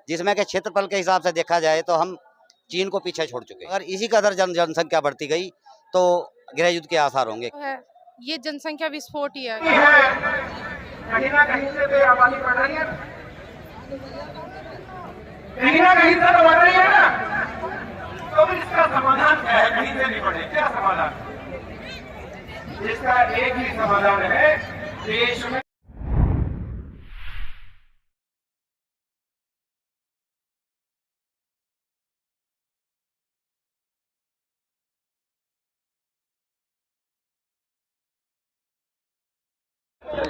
जिसमें कि क्षेत्रफल के हिसाब से देखा जाए तो हम चीन को पीछे छोड़ चुके हैं। अगर इसी कदर जनसंख्या बढ़ती गई तो गृह युद्ध के आसार होंगे। ये जनसंख्या विस्फोट ही है। कहीं ना कहीं से तो आबादी बढ़ रही है, कहीं ना कहीं से तो बढ़ रही है ना। तो इसका समाधान क्या है? कहीं से नहीं बढ़े, क्या समाधान? इसका एक ही समाधान है, देश में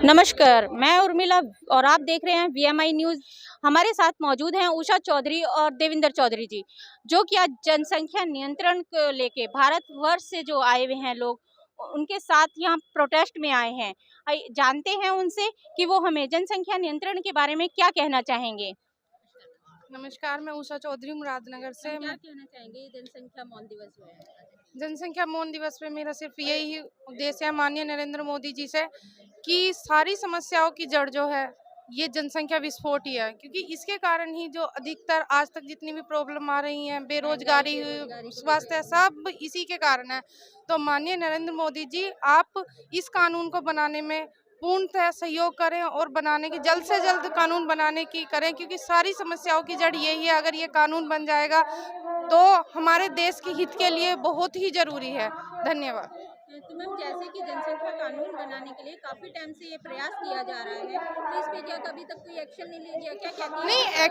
नमस्कार, मैं उर्मिला और आप देख रहे हैं VMI न्यूज़। हमारे साथ मौजूद हैं उषा चौधरी और देविंदर चौधरी जी, जो कि आज जनसंख्या नियंत्रण को लेके भारतवर्ष से जो आए हुए हैं लोग, उनके साथ यहाँ प्रोटेस्ट में आए हैं। जानते हैं उनसे कि वो हमें जनसंख्या नियंत्रण के बारे में क्या कहना चाहेंगे। नमस्कार, मैं उषा चौधरी मुरादनगर से। क्या कहना चाहेंगे जनसंख्या मौन दिवस में? जनसंख्या मौन दिवस पे मेरा सिर्फ यही उद्देश्य है माननीय नरेंद्र मोदी जी से कि सारी समस्याओं की जड़ जो है ये जनसंख्या विस्फोट ही है, क्योंकि इसके कारण ही जो अधिकतर आज तक जितनी भी प्रॉब्लम आ रही हैं, बेरोजगारी, स्वास्थ्य, सब इसी के कारण है। तो माननीय नरेंद्र मोदी जी, आप इस कानून को बनाने में पूर्णतः सहयोग करें और बनाने की जल्द से जल्द कानून बनाने की करें, क्योंकि सारी समस्याओं की जड़ यही है। अगर ये कानून बन जाएगा तो हमारे देश के हित के लिए बहुत ही जरूरी है। धन्यवाद। तो मैम, जैसे कि जनसंख्या कानून बनाने के लिए काफी टाइम से ये प्रयास किया जा रहा है, तो इस पे क्या कभी तक कोई एक्शन नहीं लिया गया? क्या कहती है?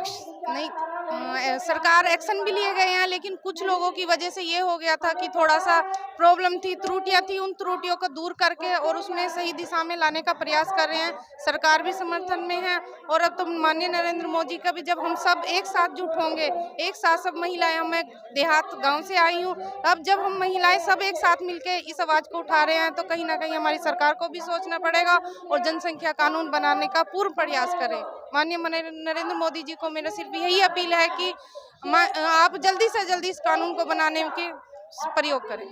नहीं, सरकार एक्शन भी लिए गए हैं, लेकिन कुछ लोगों की वजह से ये हो गया था कि थोड़ा सा प्रॉब्लम थी, त्रुटियां थी, उन त्रुटियों को दूर करके और उसमें सही दिशा में लाने का प्रयास कर रहे हैं। सरकार भी समर्थन में है और अब तो माननीय नरेंद्र मोदी का भी, जब हम सब एक साथ जुट होंगे, एक साथ सब महिलाएं, मैं देहात गाँव से आई हूँ, अब जब हम महिलाएं सब एक साथ मिलकर इस आवाज को उठा रहे हैं तो कहीं ना कहीं हमारी सरकार को भी सोचना पड़ेगा और जनसंख्या कानून बनाने का पूर्ण प्रयास करें। माननीय नरेंद्र मोदी जी को मेरा सिर्फ यही अपील है कि आप जल्दी से जल्दी इस कानून को बनाने के प्रयोग करें।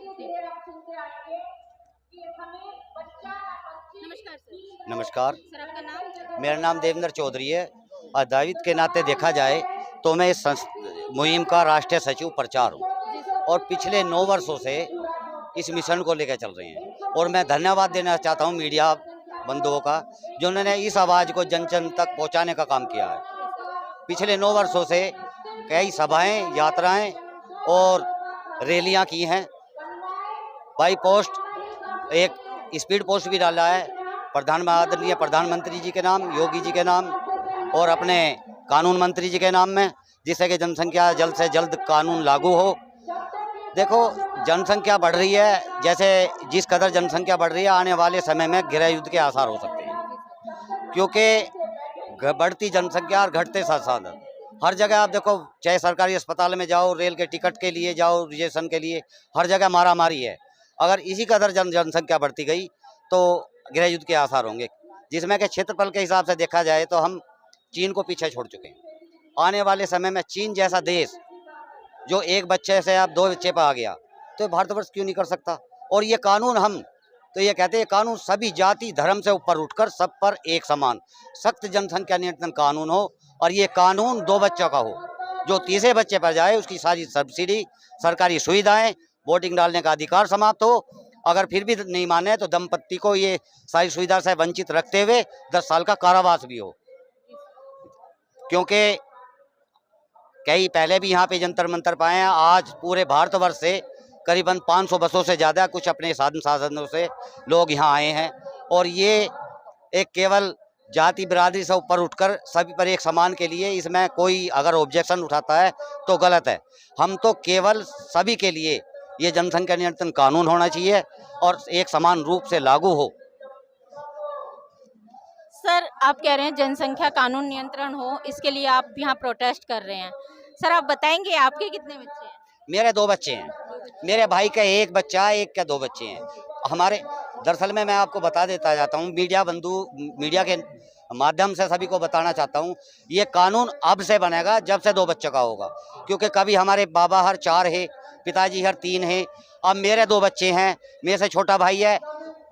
नमस्कार सर। नमस्कार, सर, आपका नाम? मेरा नाम देविंदर चौधरी है और दाविद के नाते देखा जाए तो मैं इस मुहिम का राष्ट्रीय सचिव प्रचार हूँ और पिछले 9 वर्षों से इस मिशन को लेकर चल रहे हैं। और मैं धन्यवाद देना चाहता हूँ मीडिया बंधुओं का, जिन्होंने इस आवाज़ को जन जन तक पहुँचाने का काम किया है। पिछले 9 वर्षों से कई सभाएं, यात्राएं और रैलियां की हैं। बाई पोस्ट एक स्पीड पोस्ट भी डाला है आदरणीय प्रधानमंत्री जी के नाम, योगी जी के नाम और अपने कानून मंत्री जी के नाम में, जिससे कि जनसंख्या जल्द से जल्द कानून लागू हो। देखो, जनसंख्या बढ़ रही है, जैसे जिस कदर जनसंख्या बढ़ रही है, आने वाले समय में गृह युद्ध के आसार हो सकते हैं, क्योंकि बढ़ती जनसंख्या और घटते संसाधन हर जगह आप देखो, चाहे सरकारी अस्पताल में जाओ, रेल के टिकट के लिए जाओ, रिजर्वेशन के लिए, हर जगह मारामारी है। अगर इसी कदर जनसंख्या बढ़ती गई तो गृह युद्ध के आसार होंगे, जिसमें कि क्षेत्रफल के हिसाब से देखा जाए तो हम चीन को पीछे छोड़ चुके हैं। आने वाले समय में चीन जैसा देश जो एक बच्चे से अब 2 बच्चे पर आ गया, तो भारतवर्ष क्यों नहीं कर सकता? और ये कानून, हम तो ये कहते हैं, कानून सभी जाति धर्म से ऊपर उठकर सब पर एक समान सख्त जनसंख्या नियंत्रण कानून हो, और ये कानून 2 बच्चों का हो। जो तीसरे बच्चे पर जाए उसकी सारी सब्सिडी, सरकारी सुविधाएं, वोटिंग डालने का अधिकार समाप्त हो। अगर फिर भी नहीं माने तो दंपत्ति को ये सारी सुविधा से वंचित रखते हुए 10 साल का कारावास भी हो। क्योंकि कई पहले भी यहाँ पे जंतर मंतर पाए हैं। आज पूरे भारतवर्ष से करीबन 500 बसों से ज़्यादा कुछ अपने साधनों से लोग यहाँ आए हैं, और ये एक केवल जाति बिरादरी से ऊपर उठकर सभी पर एक समान के लिए, इसमें कोई अगर ऑब्जेक्शन उठाता है तो गलत है। हम तो केवल सभी के लिए ये जनसंख्या नियंत्रण कानून होना चाहिए और एक समान रूप से लागू हो। सर, आप कह रहे हैं जनसंख्या कानून नियंत्रण हो, इसके लिए आप यहाँ प्रोटेस्ट कर रहे हैं। सर, आप बताएंगे आपके कितने बच्चे हैं? मेरे 2 बच्चे हैं। मेरे भाई का 1 बच्चा है, एक का 2 बच्चे हैं। हमारे दरअसल में मैं आपको बता देता जाता हूँ, मीडिया के माध्यम से सभी को बताना चाहता हूँ, ये कानून अब से बनेगा जब से 2 बच्चों का होगा। क्योंकि कभी हमारे बाबा हर 4 है, पिताजी हर 3 है, अब मेरे 2 बच्चे हैं, मेरे से छोटा भाई है,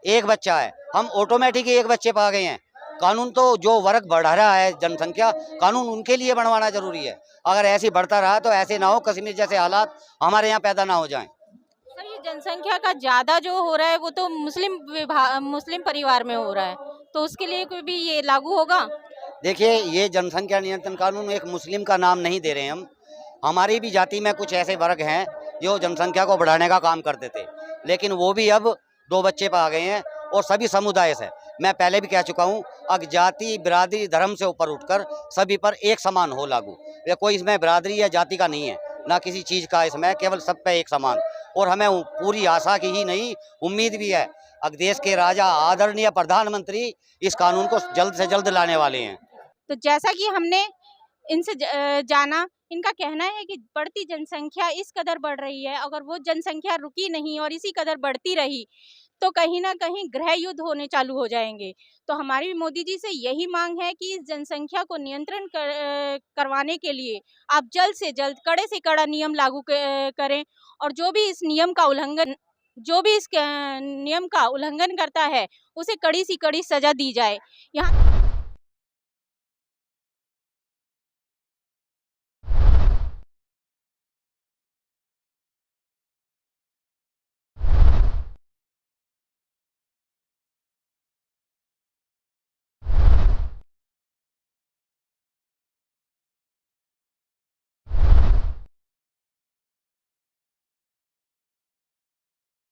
1 बच्चा है। हम ऑटोमेटिक ही 1 बच्चे पर आ गए हैं। कानून तो जो वर्ग बढ़ रहा है जनसंख्या, कानून उनके लिए बनवाना जरूरी है। अगर ऐसे बढ़ता रहा तो ऐसे ना हो कश्मीर जैसे हालात हमारे यहाँ पैदा ना हो जाएं। सर ये जनसंख्या का ज्यादा जो हो रहा है वो तो मुस्लिम परिवार में हो रहा है, तो उसके लिए कोई भी ये लागू होगा? देखिए, ये जनसंख्या नियंत्रण कानून एक मुस्लिम का नाम नहीं दे रहे हैं हम। हमारी भी जाति में कुछ ऐसे वर्ग हैं जो जनसंख्या को बढ़ाने का काम करते थे, लेकिन वो भी अब 2 बच्चे पर आ गए हैं और सभी समुदाय से। मैं पहले भी कह चुका हूँ, अब जाति बिरादरी धर्म से ऊपर उठकर सभी पर एक समान हो लागू। ये कोई इसमें बिरादरी या जाति का नहीं है, ना किसी चीज़ का, इसमें केवल सब पे एक समान। और हमें पूरी आशा की ही नहीं, उम्मीद भी है अब देश के राजा आदरणीय प्रधानमंत्री इस कानून को जल्द से जल्द लाने वाले हैं। तो जैसा कि हमने इनसे जाना, इनका कहना है कि बढ़ती जनसंख्या इस कदर बढ़ रही है, अगर वो जनसंख्या रुकी नहीं और इसी कदर बढ़ती रही तो कहीं ना कहीं गृह युद्ध होने चालू हो जाएंगे। तो हमारी मोदी जी से यही मांग है कि इस जनसंख्या को नियंत्रण करवाने के लिए आप जल्द से जल्द कड़े से कड़ा नियम लागू करें और जो भी इस नियम का उल्लंघन करता है उसे कड़ी सी कड़ी सजा दी जाए। यहाँ